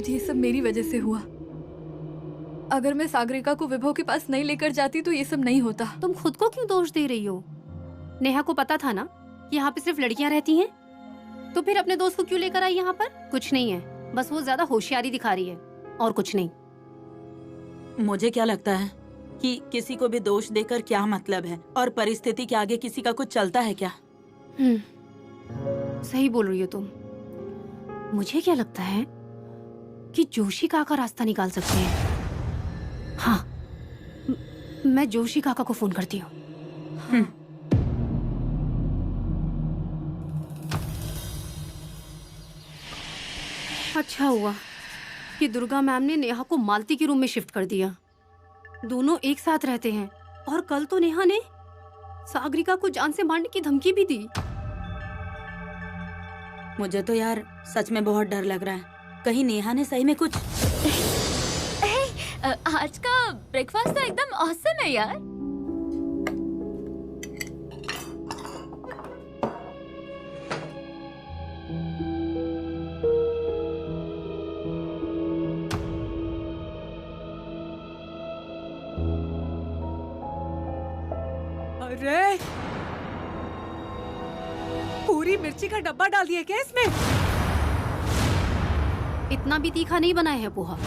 आज ये सब मेरी वजह से हुआ। अगर मैं सागरिका को विभव के पास नहीं लेकर जाती तो ये सब नहीं होता। तुम खुद को क्यों दोष दे रही हो? नेहा को पता था ना कि यहाँ पे सिर्फ लड़कियां रहती हैं, तो फिर अपने दोस्त को क्यों लेकर आई यहाँ पर? कुछ नहीं है, बस वो ज्यादा होशियारी दिखा रही है और कुछ नहीं। मुझे क्या लगता है कि किसी को भी दोष देकर क्या मतलब है, और परिस्थिति के आगे किसी का कुछ चलता है क्या? सही बोल रही हो तुम। मुझे क्या लगता है कि जोशी काका रास्ता निकाल सकते हैं। हाँ, मैं जोशी काका को फोन करती हूँ। अच्छा हुआ कि दुर्गा मैम ने नेहा को मालती के रूम में शिफ्ट कर दिया। दोनों एक साथ रहते हैं, और कल तो नेहा ने सागरिका को जान से मारने की धमकी भी दी। मुझे तो यार सच में बहुत डर लग रहा है, कहीं नेहा ने सही में कुछ। आज का ब्रेकफास्ट तो एकदम ऑसम है यार। अरे पूरी मिर्ची का डब्बा डाल दिया क्या इसमें? इतना भी तीखा नहीं बनाया है पोहा।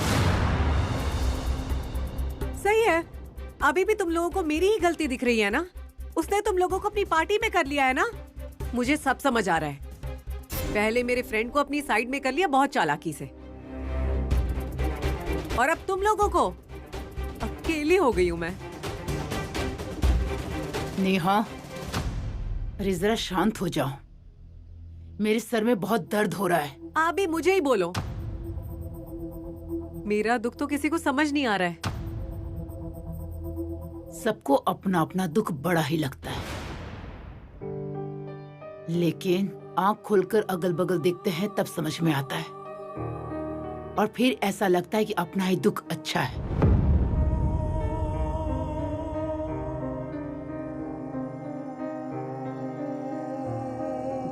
सही है, अभी भी तुम लोगों को मेरी ही गलती दिख रही है ना? उसने तुम लोगों को अपनी पार्टी में कर लिया है ना? मुझे सब समझ आ रहा है। पहले मेरे फ्रेंड को अपनी साइड में कर लिया बहुत चालाकी से, और अब तुम लोगों को अकेली हो गई हूँ मैं। नेहा, अरे जरा शांत हो जाओ, मेरे सर में बहुत दर्द हो रहा है। आप भी मुझे ही बोलो, मेरा दुख तो किसी को समझ नहीं आ रहा है। सबको अपना अपना दुख बड़ा ही लगता है, लेकिन आंख खोलकर अगल बगल देखते हैं तब समझ में आता है, और फिर ऐसा लगता है कि अपना ही दुख अच्छा है।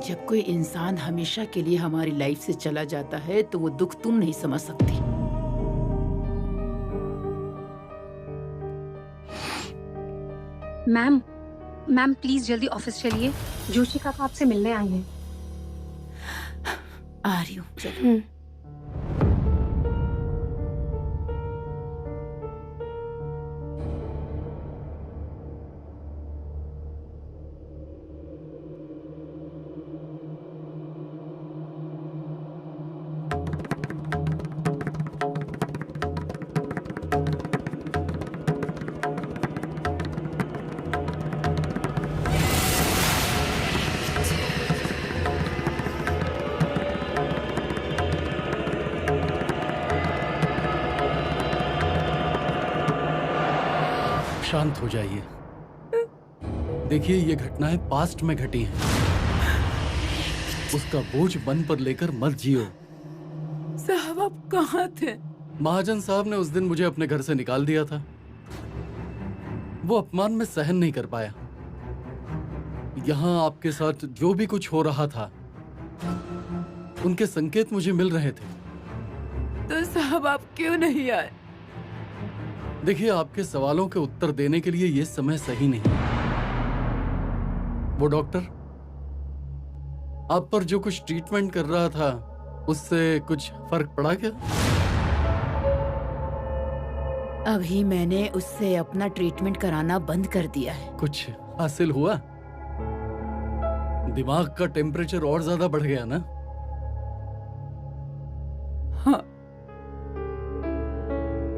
जब कोई इंसान हमेशा के लिए हमारी लाइफ से चला जाता है तो वो दुख तुम नहीं समझ सकती। मैम प्लीज जल्दी ऑफिस चलिए, जोशी काका आपसे मिलने आए हैं। आ रही हूँ, चलो। शांत हो जाइए। देखिए, ये घटनाएं पास्ट में घटी हैं। उसका बोझ मन पर लेकर मत जियो। साहब, आप कहाँ थे? महाजन साहब ने उस दिन मुझे अपने घर से निकाल दिया था। वो अपमान में सहन नहीं कर पाया। यहाँ आपके साथ जो भी कुछ हो रहा था, उनके संकेत मुझे मिल रहे थे। तो साहब, आप क्यों नहीं आए? देखिए, आपके सवालों के उत्तर देने के लिए ये समय सही नहीं। वो डॉक्टर आप पर जो कुछ ट्रीटमेंट कर रहा था, उससे कुछ फर्क पड़ा क्या? अभी मैंने उससे अपना ट्रीटमेंट कराना बंद कर दिया है। कुछ हासिल हुआ? दिमाग का टेम्परेचर और ज्यादा बढ़ गया ना? हाँ,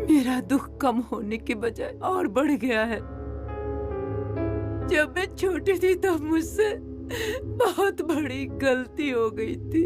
मेरा दुख कम होने के बजाय और बढ़ गया है। जब मैं छोटी थी तब मुझसे बहुत बड़ी गलती हो गई थी।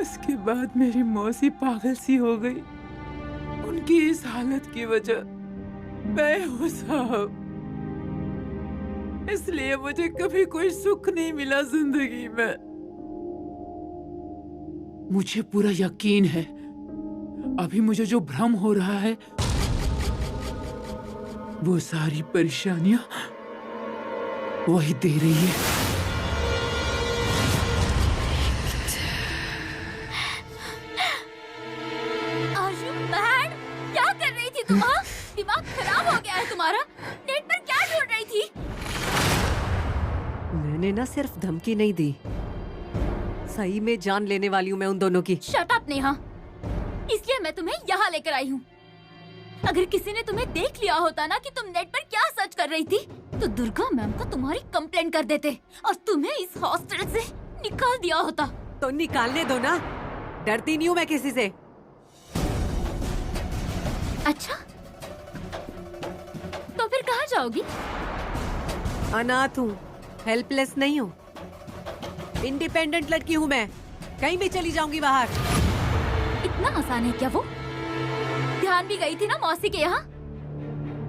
उसके बाद मेरी मौसी पागल सी हो गई। उनकी इस हालत की वजह मैं हूँ साहब। इसलिए मुझे कभी कोई सुख नहीं मिला जिंदगी में। मुझे पूरा यकीन है अभी मुझे जो भ्रम हो रहा है वो सारी परेशानियां वही दे रही है। Are you mad? क्या कर रही थी तुम? हाँ? दिमाग खराब हो गया है तुम्हारा? नेट पर क्या ढूंढ रही थी? मैंने ना सिर्फ धमकी नहीं दी, सही में जान लेने वाली हूँ मैं उन दोनों की। Shut up Neha. इसलिए मैं तुम्हें यहाँ लेकर आई हूँ। अगर किसी ने तुम्हें देख लिया होता ना कि तुम नेट पर क्या सर्च कर रही थी, तो दुर्गा मैम को तुम्हारी कंप्लेंट कर देते और तुम्हें इस हॉस्टल से निकाल दिया होता। तो निकालने दो ना, डरती नहीं हूँ मैं किसी से। अच्छा, तो फिर कहाँ जाओगी? अनाथ हूँ, हेल्पलेस नहीं हूँ, इंडिपेंडेंट लड़की हूँ मैं, कहीं भी चली जाऊंगी बाहर। इतना आसान है क्या वो? ध्यान भी गई थी ना मौसी के यहाँ।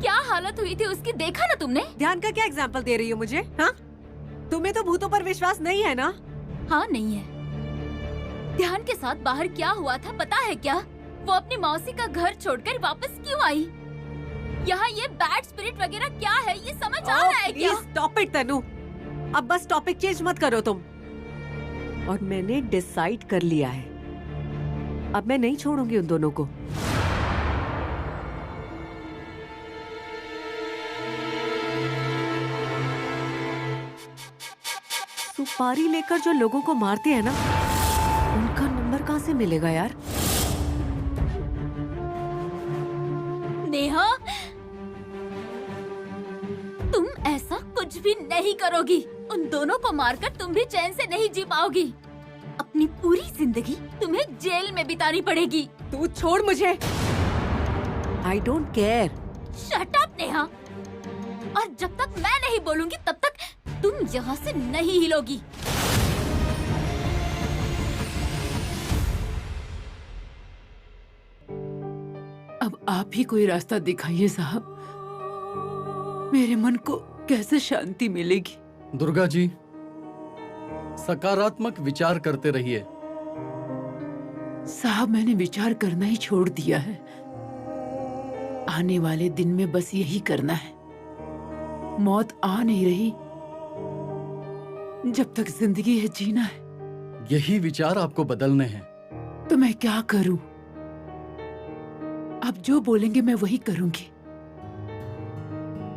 क्या हालत हुई थी उसकी, देखा ना तुमने? ध्यान का क्या एग्जाम्पल दे रही हो मुझे? हाँ, तुम्हें तो भूतों पर विश्वास नहीं है ना? हाँ नहीं है। ध्यान के साथ बाहर क्या हुआ था पता है क्या? वो अपनी मौसी का घर छोड़कर वापस क्यों आई? यहाँ ये बैड स्पिरिट वगैरह क्या है, ये समझ आ रहा है क्या? स्टॉप इट तनु, अब बस टॉपिक चेंज मत करो तुम। और मैंने डिसाइड कर लिया है, अब मैं नहीं छोड़ूंगी उन दोनों को। सुपारी लेकर जो लोगों को मारते हैं ना, उनका नंबर कहाँ से मिलेगा यार? नेहा, तुम ऐसा कुछ भी नहीं करोगी। उन दोनों को मारकर तुम भी चैन से नहीं जी पाओगी। अपनी पूरी जिंदगी तुम्हें जेल में बितानी पड़ेगी। तू छोड़ मुझे। I don't care. Shut up Neha. और जब तक मैं नहीं बोलूंगी तब तक तुम यहाँ से नहीं हिलोगी। अब आप ही कोई रास्ता दिखाइए साहब, मेरे मन को कैसे शांति मिलेगी? दुर्गा जी, सकारात्मक विचार करते रहिए। साहब मैंने विचार करना ही छोड़ दिया है। आने वाले दिन में बस यही करना है। मौत आ नहीं रही, जब तक जिंदगी है जीना है। यही विचार आपको बदलने हैं। तो मैं क्या करूं? आप जो बोलेंगे मैं वही करूंगी।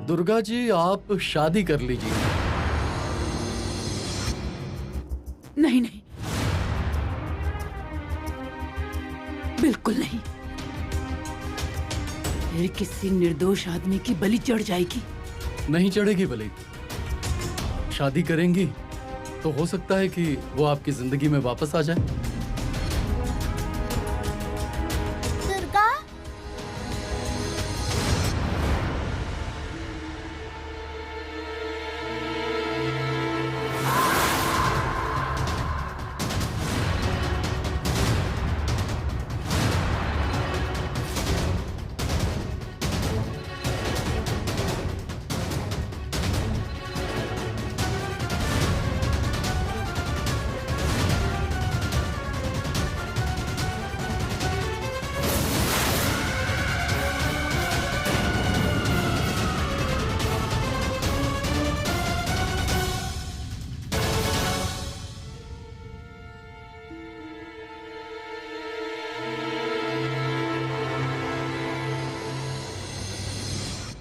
दुर्गा जी, आप शादी कर लीजिए। नहीं नहीं, बिल्कुल नहीं। फिर किसी निर्दोष आदमी की बलि चढ़ जाएगी। नहीं चढ़ेगी बलि। शादी करेंगी तो हो सकता है कि वो आपकी जिंदगी में वापस आ जाए। दुर्गा,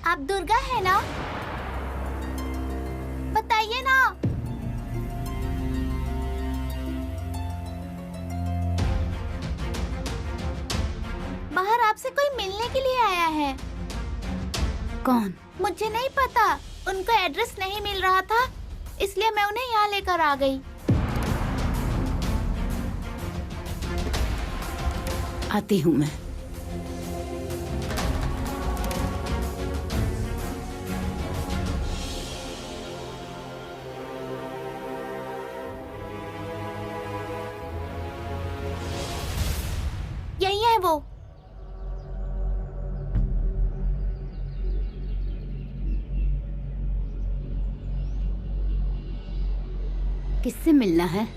आप दुर्गा है ना? बताइए ना। बाहर आपसे कोई मिलने के लिए आया है। कौन? मुझे नहीं पता, उनको एड्रेस नहीं मिल रहा था, इसलिए मैं उन्हें यहाँ लेकर आ गई। आती हूँ मैं। किससे मिलना है?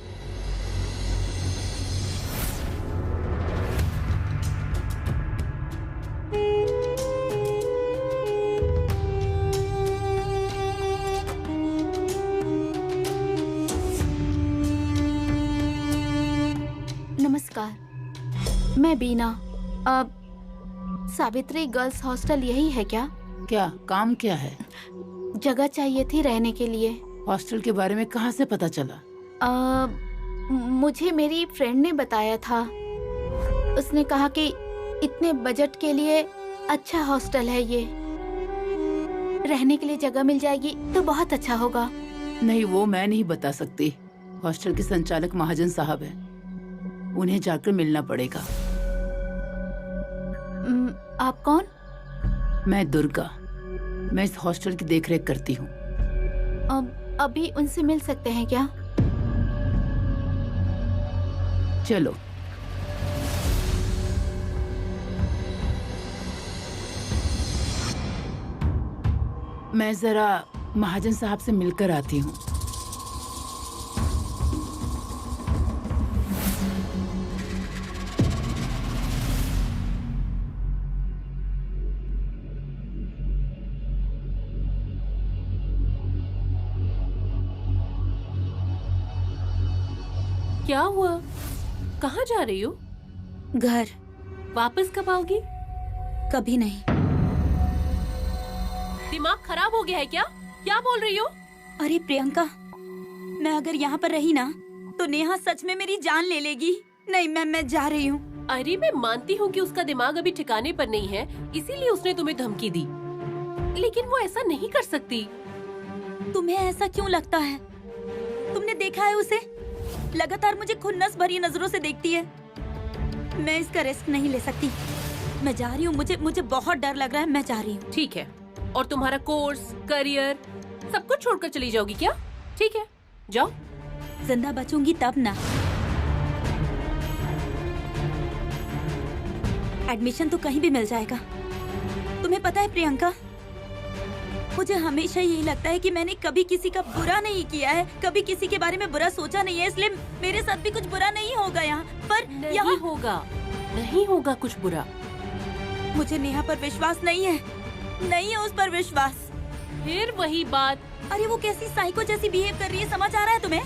नमस्कार, मैं बीना। अब सावित्री गर्ल्स हॉस्टल यही है क्या? क्या काम क्या है? जगह चाहिए थी रहने के लिए। हॉस्टल के बारे में कहाँ से पता चला? मुझे मेरी फ्रेंड ने बताया था। उसने कहा कि इतने बजट के लिए अच्छा हॉस्टल है ये, रहने के लिए जगह मिल जाएगी तो बहुत अच्छा होगा। नहीं, वो मैं नहीं बता सकती। हॉस्टल के संचालक महाजन साहब है, उन्हें जाकर मिलना पड़ेगा। आप कौन? मैं दुर्गा, मैं इस हॉस्टल की देखरेख करती हूँ। अभी उनसे मिल सकते हैं क्या? चलो। मैं जरा महाजन साहब से मिलकर आती हूँ। क्या हुआ? कहाँ जा रही हो? घर। वापस कब आओगी? कभी नहीं। दिमाग खराब हो गया है क्या? क्या बोल रही हो? अरे प्रियंका, मैं अगर यहाँ पर रही ना तो नेहा सच में मेरी जान ले लेगी। नहीं, मैं जा रही हूँ। अरे मैं मानती हूँ कि उसका दिमाग अभी ठिकाने पर नहीं है, इसीलिए उसने तुम्हें धमकी दी, लेकिन वो ऐसा नहीं कर सकती। तुम्हें ऐसा क्यों लगता है? तुमने देखा है उसे? लगातार मुझे खुन्नस भरी नजरों से देखती है। मैं इसका रिस्क नहीं ले सकती। मैं जा रही हूँ, मुझे बहुत डर लग रहा है। मैं जा रही हूँ। ठीक है, और तुम्हारा कोर्स, करियर, सब कुछ छोड़कर चली जाओगी क्या? ठीक है, जाओ। जिंदा बचूंगी तब ना। एडमिशन तो कहीं भी मिल जाएगा। तुम्हें पता है प्रियंका, मुझे हमेशा यही लगता है कि मैंने कभी किसी का बुरा नहीं किया है, कभी किसी के बारे में बुरा सोचा नहीं है, इसलिए मेरे साथ भी कुछ बुरा नहीं होगा यहाँ पर। नहीं होगा, नहीं होगा कुछ बुरा। मुझे नेहा पर विश्वास नहीं है, नहीं है उस पर विश्वास। फिर वही बात। अरे वो कैसी साइको जैसी बिहेव कर रही है, समझ आ रहा है तुम्हें?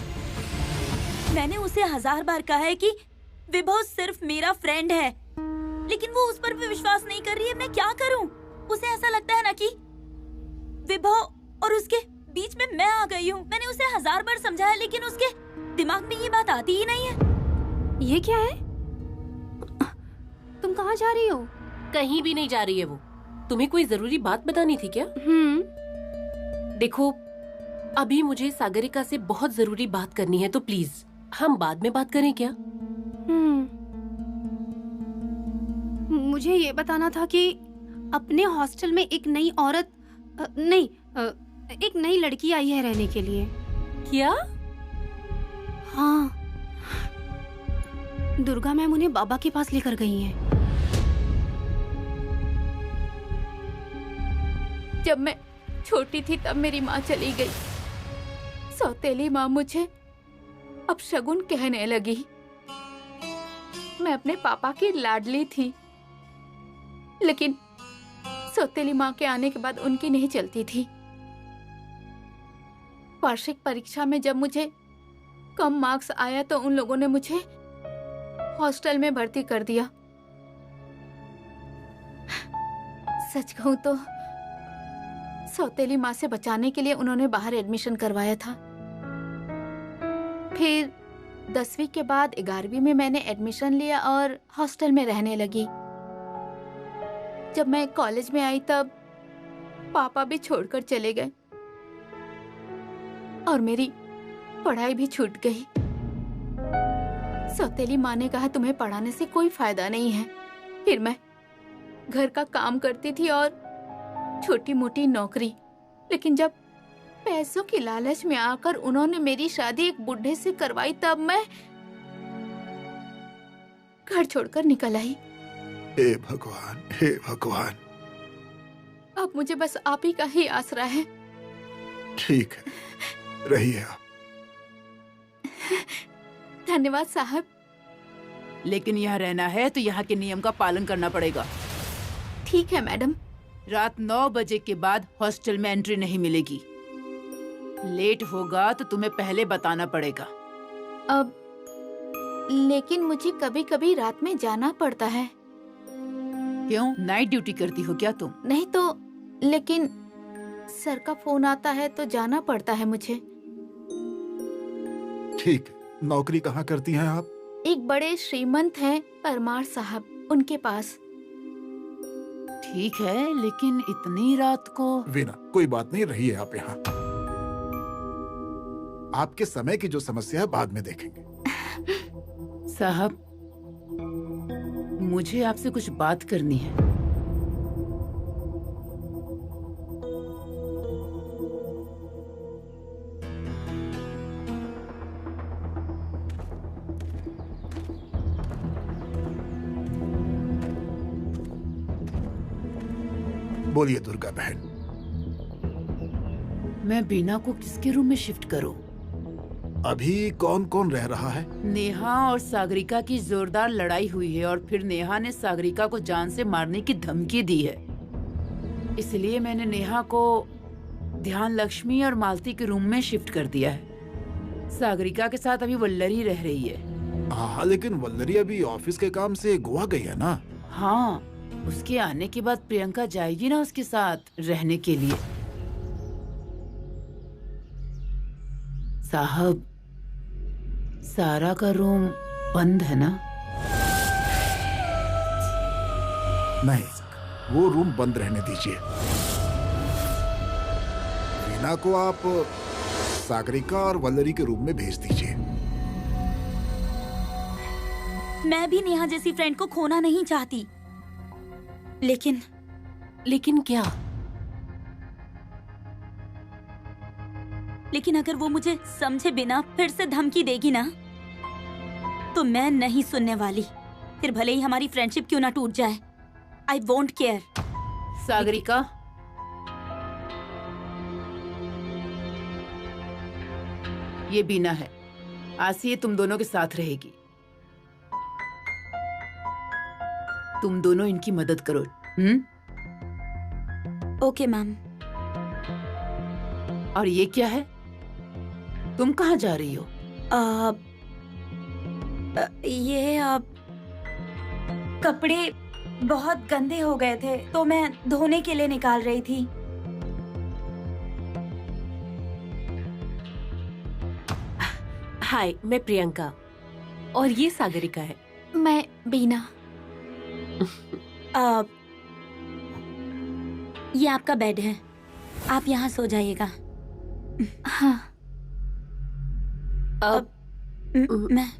मैंने उसे 1000 बार कहा है कि विभव सिर्फ मेरा फ्रेंड है, लेकिन वो उस पर भी विश्वास नहीं कर रही है। मैं क्या करूं? उसे ऐसा लगता है ना कि विभव और उसके बीच में मैं आ गई हूँ। मैंने उसे 1000 बार समझाया, लेकिन उसके दिमाग में ये बात आती ही नहीं है। ये क्या है? तुम कहाँ जा रही हो? कहीं भी नहीं जा रही है वो। तुम्हें कोई जरूरी बात बतानी थी क्या? देखो, अभी मुझे सागरिका से बहुत जरूरी बात करनी है, तो प्लीज हम बाद में बात करें क्या? मुझे ये बताना था कि अपने हॉस्टल में एक नई औरत नहीं, एक नई लड़की आई है रहने के लिए। क्या? हाँ, दुर्गा मैम उन्हें बाबा के पास लेकर गई हैं। जब मैं छोटी थी तब मेरी माँ चली गई। सौतेली माँ मुझे अब शगुन कहने लगी। मैं अपने पापा की लाडली थी, लेकिन सौतेली माँ के आने के बाद उनकी नहीं चलती थी। वार्षिक परीक्षा में जब मुझे कम मार्क्स आया तो उन लोगों ने मुझे हॉस्टल में भर्ती कर दिया। सच कहूं तो सौतेली माँ से बचाने के लिए उन्होंने बाहर एडमिशन करवाया था। फिर 10वीं के बाद 11वीं में मैंने एडमिशन लिया और हॉस्टल में रहने लगी। जब मैं कॉलेज में आई तब पापा भी छोड़कर चले गए और मेरी पढ़ाई भी छूट गई। सौतेली माँ ने कहा तुम्हें पढ़ाने से कोई फायदा नहीं है। फिर मैं घर का काम करती थी और छोटी मोटी नौकरी, लेकिन जब पैसों की लालच में आकर उन्होंने मेरी शादी एक बुढ़े से करवाई तब मैं घर छोड़कर निकल आई। हे भगवान, हे भगवान। अब मुझे बस आप ही का ही आसरा है। ठीक है, रहिए आप। धन्यवाद साहब। लेकिन यहाँ रहना है तो यहाँ के नियम का पालन करना पड़ेगा। ठीक है मैडम। रात 9 बजे के बाद हॉस्टल में एंट्री नहीं मिलेगी। लेट होगा तो तुम्हें पहले बताना पड़ेगा। अब लेकिन मुझे कभी कभी रात में जाना पड़ता है। क्यों, नाइट ड्यूटी करती हो क्या तुम? नहीं तो, लेकिन सर का फोन आता है तो जाना पड़ता है मुझे। ठीक, नौकरी कहाँ करती हैं आप? एक बड़े श्रीमंत हैं परमार साहब, उनके पास। ठीक है, लेकिन इतनी रात को? वीना, कोई बात नहीं, रही है आप यहाँ। आपके समय की जो समस्या है बाद में देखेंगे। साहब, मुझे आपसे कुछ बात करनी है। बोलिए दुर्गा बहन। मैं बीना को किसके रूम में शिफ्ट करूं? अभी कौन कौन रह रहा है? नेहा और सागरिका की जोरदार लड़ाई हुई है और फिर नेहा ने सागरिका को जान से मारने की धमकी दी है। इसलिए मैंने नेहा को ध्यान लक्ष्मी और मालती के रूम में शिफ्ट कर दिया है। सागरिका के साथ अभी वल्लरी रह रही है। हाँ, लेकिन वल्लरी अभी ऑफिस के काम से गोवा गई है ना? हाँ, उसके आने के बाद प्रियंका जाएगी ना उसके साथ रहने के लिए। साहब, सारा का रूम बंद है ना? नहीं, वो रूम बंद रहने दीजिए। वीना को आप सागरिका और वल्लरी के रूम में भेज दीजिए। मैं भी नेहा जैसी फ्रेंड को खोना नहीं चाहती, लेकिन क्या? लेकिन अगर वो मुझे समझे बिना फिर से धमकी देगी ना, तो मैं नहीं सुनने वाली। फिर भले ही हमारी फ्रेंडशिप क्यों ना टूट जाए, आई वोंट केयर। सागरिका, ये बीना है। आज से ये तुम दोनों के साथ रहेगी। तुम दोनों इनकी मदद करो। Okay ma'am. और ये क्या है? तुम कहाँ जा रही हो? ये कपड़े बहुत गंदे हो गए थे तो मैं धोने के लिए निकाल रही थी। हाय, मैं प्रियंका और ये सागरिका है। मैं बीना। ये आपका बेड है, आप यहाँ सो जाइएगा। हाँ। अब मैं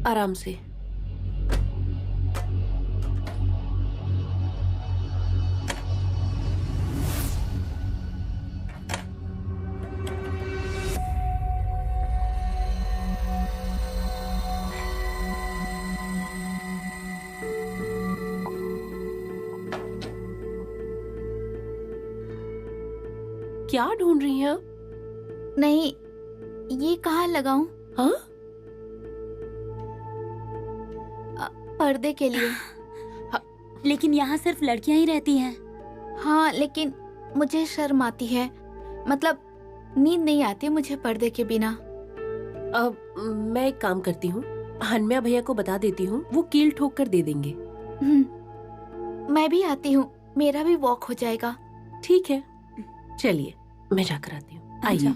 आराम से। क्या ढूंढ रही हैं आप? नहीं, ये कहाँ लगाऊं? हाँ? पर्दे के लिए। लेकिन यहाँ सिर्फ लड़कियां ही रहती हैं। हाँ, लेकिन मुझे शर्म आती है, मतलब नींद नहीं आती मुझे पर्दे के बिना। अब मैं एक काम करती हूँ, हनम्या भैया को बता देती हूँ, वो कील ठोक कर दे देंगे। मैं भी आती हूँ, मेरा भी वॉक हो जाएगा। ठीक है, चलिए मैं जाकर आती हूँ। आइए।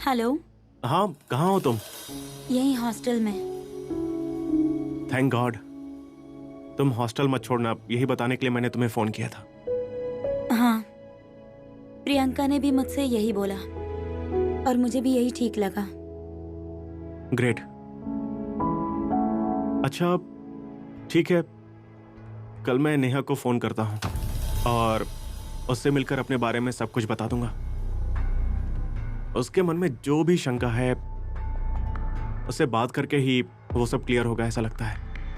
हेलो। हाँ, कहाँ हो तुम? यही हॉस्टल में। Thank God. तुम हॉस्टल मत छोड़ना, यही बताने के लिए मैंने तुम्हें फोन किया था। हाँ, प्रियंका ने भी मुझसे यही बोला और मुझे भी यही ठीक लगा। ग्रेट। अच्छा, ठीक है, कल मैं नेहा को फोन करता हूँ और उससे मिलकर अपने बारे में सब कुछ बता दूंगा। उसके मन में जो भी शंका है उससे बात करके ही वो सब क्लियर होगा, ऐसा लगता है।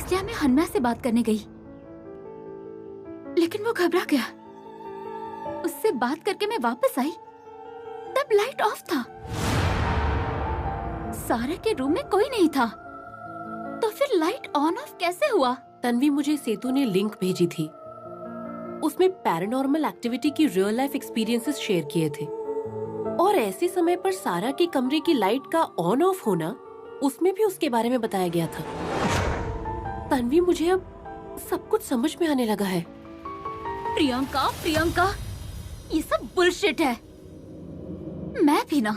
इसलिए मैं हन्ना से बात करने गई, लेकिन वो घबरा गया। उससे बात करके मैं वापस आई, तब लाइट ऑफ था। सारा के रूम में कोई नहीं था, तो फिर लाइट ऑन ऑफ कैसे हुआ? तन्वी, मुझे सेतु ने लिंक भेजी थी। उसमें पैरानॉर्मल एक्टिविटी की रियल लाइफ एक्सपीरियंसेस शेयर किए थे, और ऐसे समय पर सारा के कमरे की लाइट का ऑन ऑफ होना, उसमें भी उसके बारे में बताया गया था। तन्वी, मुझे अब सब कुछ समझ में आने लगा है। प्रियंका, प्रियंका, ये सब बुलशिट है। मैं भी ना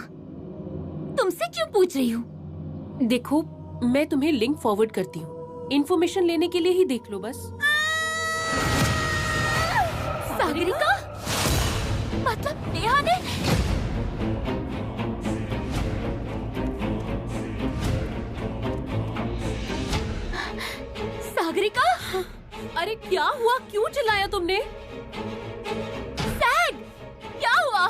तुमसे क्यों पूछ रही हूँ? देखो, मैं तुम्हें लिंक फॉरवर्ड करती हूँ, इन्फॉर्मेशन लेने के लिए ही देख लो बस। सागरिका, मतलब नेहा ने? सागरिका, अरे क्या हुआ? क्यों चिल्लाया तुमने? सैग, क्या हुआ?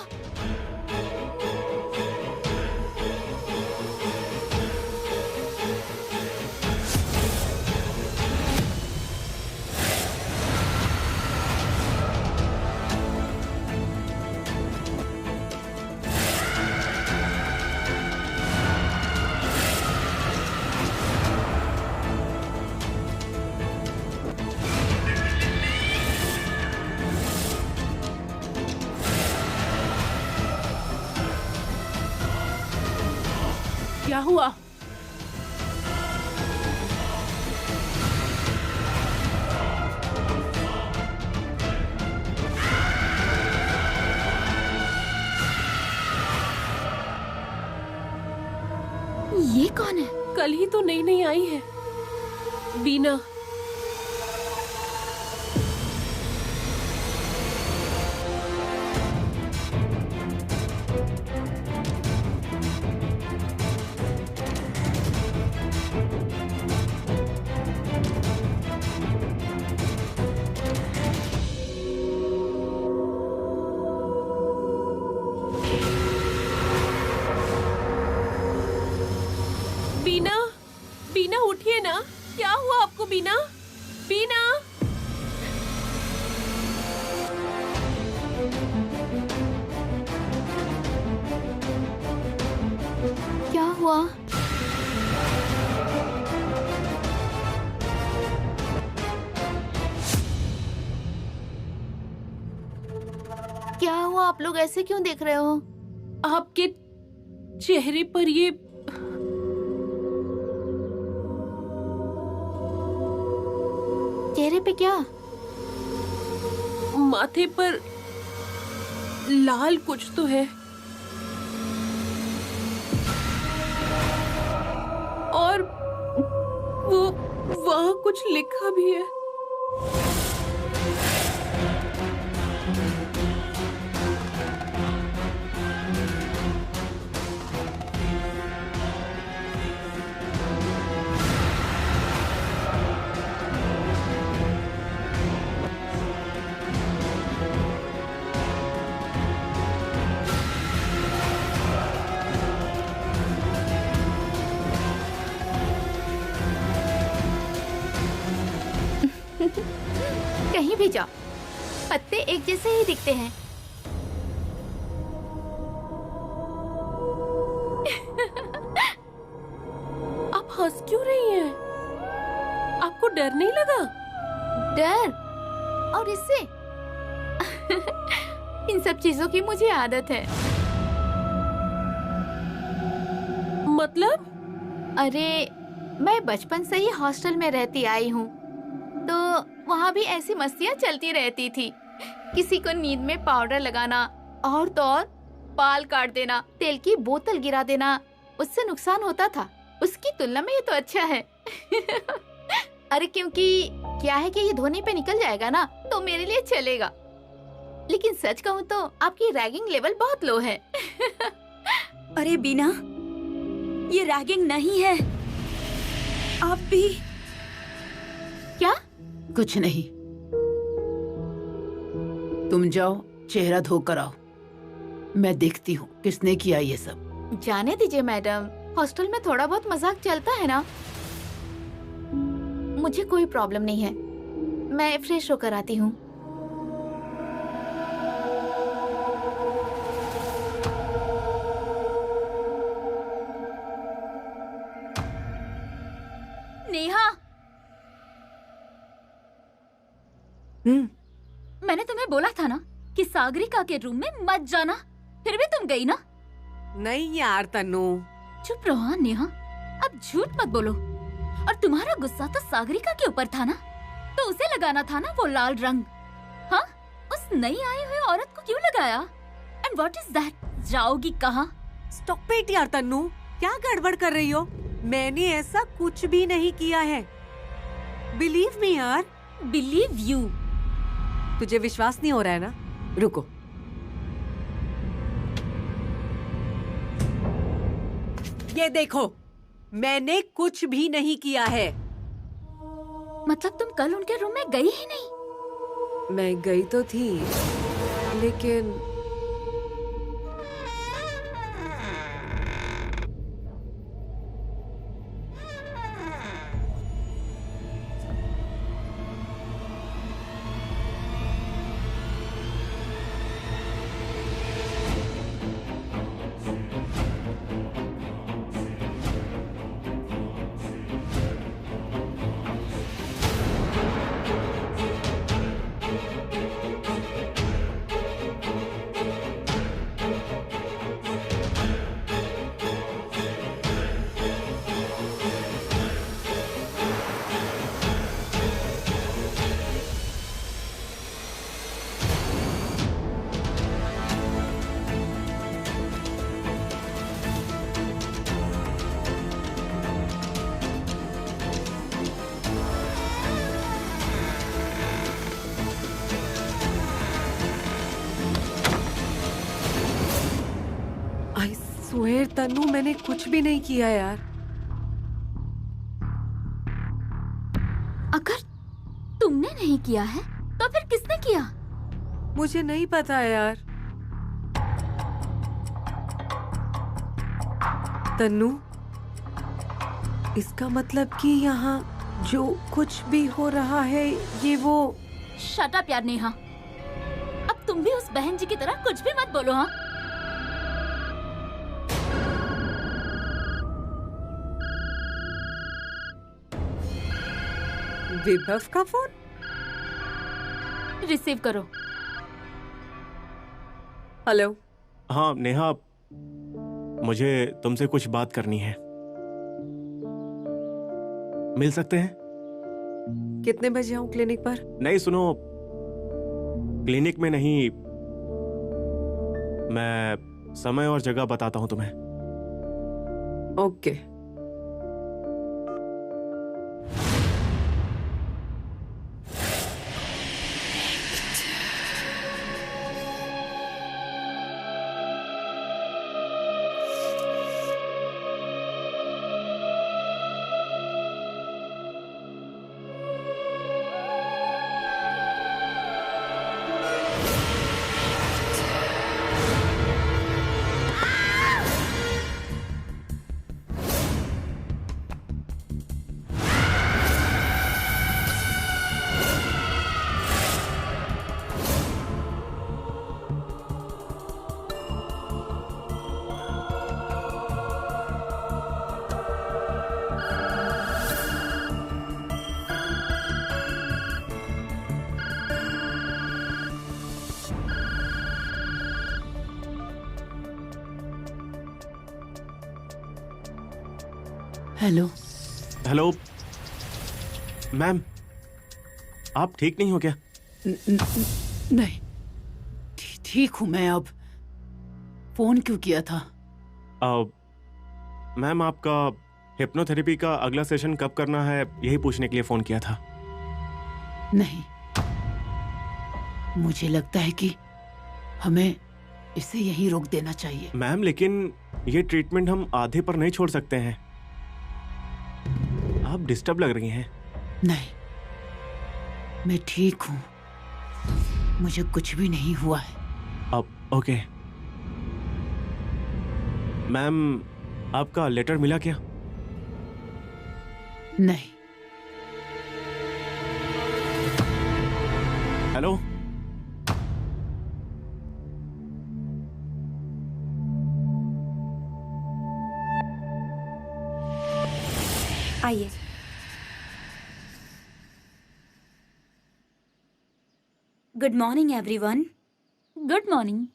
क्या हुआ? ये कौन है? कल ही तो नई नई आई है, बीना। बीना, बीना उठिए ना। क्या हुआ आपको बीना? बीना, क्या हुआ? क्या हुआ? आप लोग ऐसे क्यों देख रहे हो? आपके चेहरे पर ये चेहरे पे क्या? माथे पर लाल कुछ तो है, और वो वहाँ कुछ लिखा भी है। कहीं भी जाओ, पत्ते एक जैसे ही दिखते हैं। आप हंस क्यों रही हैं? आपको डर नहीं लगा? डर? और इससे? इन सब चीजों की मुझे आदत है। मतलब? अरे, मैं बचपन से ही हॉस्टल में रहती आई हूँ, तो वहाँ भी ऐसी मस्तियाँ चलती रहती थी। किसी को नींद में पाउडर लगाना, और तो और बाल काट देना, तेल की बोतल गिरा देना, उससे नुकसान होता था। उसकी तुलना में ये तो अच्छा है। अरे क्योंकि क्या है कि ये धोने पे निकल जाएगा ना, तो मेरे लिए चलेगा। लेकिन सच कहूँ तो आपकी रैगिंग लेवल बहुत लो है। अरे बीना, ये रैगिंग नहीं है। आप भी। क्या? कुछ नहीं, तुम जाओ चेहरा धोकर आओ, मैं देखती हूँ किसने किया ये सब। जाने दीजिए मैडम, हॉस्टल में थोड़ा बहुत मजाक चलता है ना। मुझे कोई प्रॉब्लम नहीं है, मैं फ्रेश होकर आती हूँ। नेहा, मैंने तुम्हें बोला था ना कि सागरिका के रूम में मत जाना, फिर भी तुम गई ना। नहीं यार तन्नू। चुप रहो हाँ नेहा, अब झूठ मत बोलो। और तुम्हारा गुस्सा तो सागरिका के ऊपर था ना, तो उसे लगाना था ना वो लाल रंग। हाँ, उस नई आई हुई औरत को क्यों लगाया? And what is that? जाओगी कहाँ? स्टॉप इट यार तन्नू, क्या गड़बड़ कर रही हो? मैंने ऐसा कुछ भी नहीं किया है। बिलीव मी यार। Believe you? तुझे विश्वास नहीं हो रहा है ना? रुको। ये देखो, मैंने कुछ भी नहीं किया है। मतलब तुम कल उनके रूम में गई ही नहीं? मैं गई तो थी, लेकिन स्वेर तन्नू, मैंने कुछ भी नहीं किया यार। अगर तुमने नहीं किया है तो फिर किसने किया? मुझे नहीं पता यार। तन्नू, इसका मतलब कि यहाँ जो कुछ भी हो रहा है ये वो। शट अप यार नेहा, अब तुम भी उस बहन जी की तरह कुछ भी मत बोलो। हाँ, विभव का फोन। रिसीव करो। हेलो। हाँ नेहा, मुझे तुमसे कुछ बात करनी है। मिल सकते हैं? कितने बजे आऊं क्लिनिक पर? नहीं सुनो, क्लिनिक में नहीं, मैं समय और जगह बताता हूं तुम्हें। ओके। हेलो। हेलो मैम, आप ठीक नहीं हो क्या? नहीं, ठीक हूँ मैं। अब फोन क्यों किया था? मैम, आपका हिप्नोथेरेपी का अगला सेशन कब करना है यही पूछने के लिए फोन किया था। नहीं, मुझे लगता है कि हमें इसे यहीं रोक देना चाहिए। मैम, लेकिन ये ट्रीटमेंट हम आधे पर नहीं छोड़ सकते हैं। आप डिस्टर्ब लग रही हैं। नहीं, मैं ठीक हूँ, मुझे कुछ भी नहीं हुआ है। अब ओके। मैम, आपका लेटर मिला क्या? नहीं, हेलो। आइए। Good morning everyone. Good morning.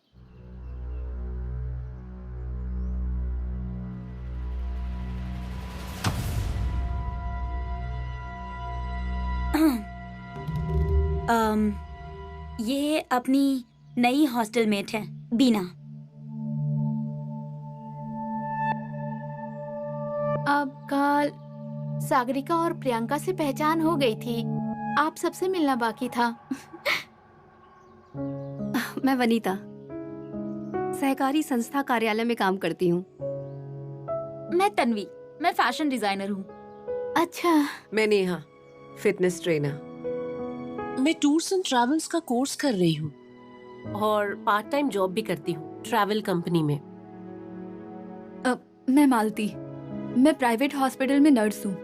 ये अपनी नई हॉस्टल मेट है, बीना। अब कल सागरिका और प्रियंका से पहचान हो गई थी, आप सबसे मिलना बाकी था। मैं वनीता, सहकारी संस्था कार्यालय में काम करती हूँ। मैं तन्वी, मैं फैशन डिजाइनर हूँ। अच्छा। मैं नेहा, फिटनेस ट्रेनर। मैं टूर्स एंड ट्रैवल्स का कोर्स कर रही हूँ और पार्ट टाइम जॉब भी करती हूँ ट्रैवल कंपनी में। मैं मालती, मैं प्राइवेट हॉस्पिटल में नर्स हूँ।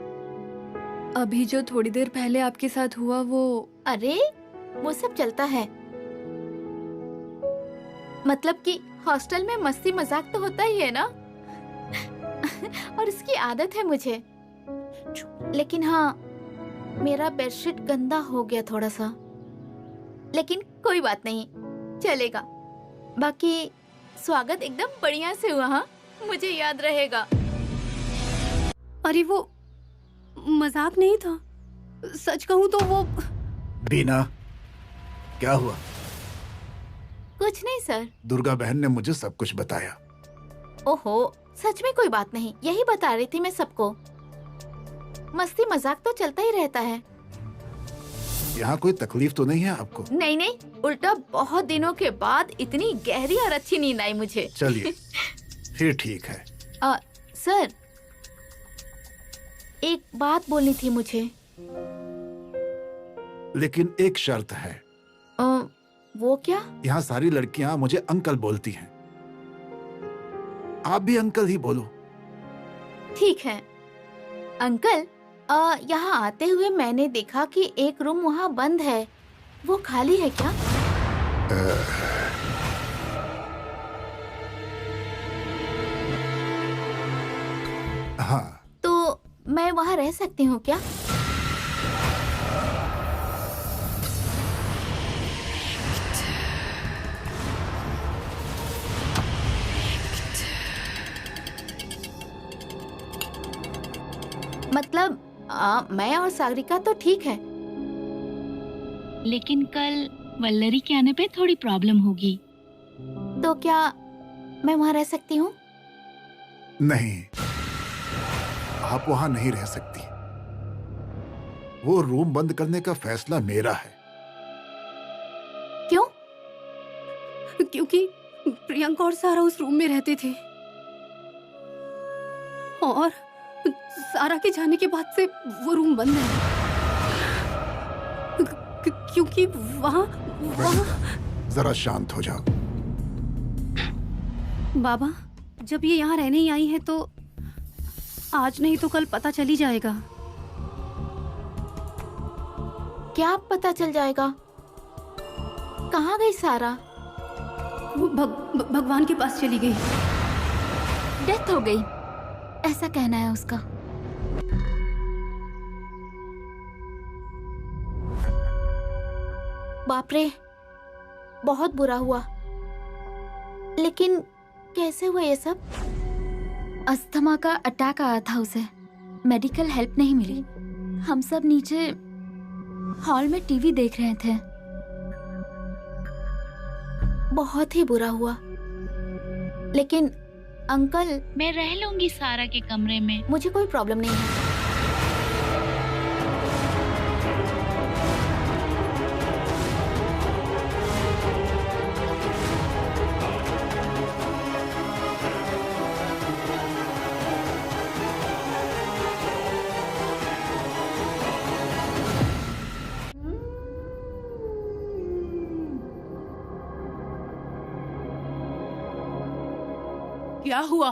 अभी जो थोड़ी देर पहले आपके साथ हुआ वो... अरे वो सब चलता है, मतलब कि हॉस्टल में मस्ती मजाक तो होता ही है ना। और इसकी आदत है मुझे। लेकिन हाँ, मेरा बेडशीट गंदा हो गया थोड़ा सा, लेकिन कोई बात नहीं, चलेगा। बाकी स्वागत एकदम बढ़िया से हुआ। हाँ, मुझे याद रहेगा। अरे वो मजाक नहीं था, सच कहूँ तो वो... बीना, क्या हुआ? कुछ नहीं सर। दुर्गा बहन ने मुझे सब कुछ बताया। ओहो, सच में कोई बात नहीं, यही बता रही थी मैं सबको। मस्ती मजाक तो चलता ही रहता है। यहाँ कोई तकलीफ तो नहीं है आपको? नहीं नहीं, उल्टा बहुत दिनों के बाद इतनी गहरी और अच्छी नींद आई मुझे। चलिए फिर ठीक है। सर, एक बात बोलनी थी मुझे। लेकिन एक शर्त है। वो क्या? यहाँ सारी लड़कियाँ मुझे अंकल बोलती हैं, आप भी अंकल ही बोलो। ठीक है अंकल। यहाँ आते हुए मैंने देखा कि एक रूम वहाँ बंद है, वो खाली है क्या? हाँ। तो मैं वहाँ रह सकती हूँ क्या? मतलब मैं और सागरिका तो ठीक है, लेकिन कल वल्लरी के आने पे थोड़ी प्रॉब्लम होगी। तो क्या मैं वहाँ रह सकती हूँ? नहीं, आप वहाँ नहीं रह सकती। वो रूम बंद करने का फैसला मेरा है। क्यों? क्योंकि प्रियंका और सारा उस रूम में रहते थे और सारा के जाने के बाद से वो रूम बंद है। क्योंकि वहाँ जरा शांत हो जाओ। बाबा, जब ये यहाँ रहने ही आई है तो आज नहीं तो कल पता चल ही जाएगा। क्या पता चल जाएगा? कहाँ गई सारा? वो भगवान के पास चली गई। डेथ हो गई ऐसा कहना है उसका। बाप रे, बहुत बुरा हुआ। लेकिन कैसे हुआ ये सब? अस्थमा का अटैक आया था उसे, मेडिकल हेल्प नहीं मिली। हम सब नीचे हॉल में टीवी देख रहे थे। बहुत ही बुरा हुआ। लेकिन अंकल, मैं रह लूंगी सारा के कमरे में। मुझे कोई प्रॉब्लम नहीं है। क्या हुआ?